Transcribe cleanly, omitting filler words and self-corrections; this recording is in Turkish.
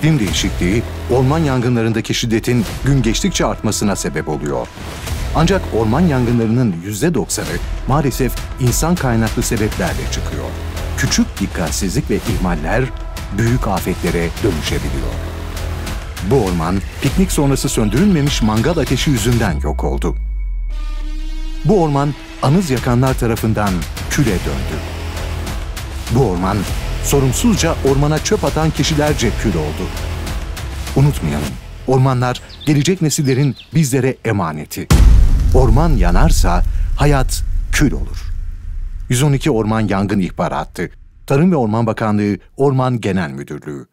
İklim değişikliği, orman yangınlarındaki şiddetin gün geçtikçe artmasına sebep oluyor. Ancak orman yangınlarının %90'ı maalesef insan kaynaklı sebeplerle çıkıyor. Küçük dikkatsizlik ve ihmaller büyük afetlere dönüşebiliyor. Bu orman, piknik sonrası söndürülmemiş mangal ateşi yüzünden yok oldu. Bu orman, anız yakanlar tarafından küle döndü. Bu orman, sorumsuzca ormana çöp atan kişilerce kül oldu. Unutmayalım, ormanlar gelecek nesillerin bizlere emaneti. Orman yanarsa hayat kül olur. 112 Orman Yangın İhbarı Hattı, Tarım ve Orman Bakanlığı Orman Genel Müdürlüğü.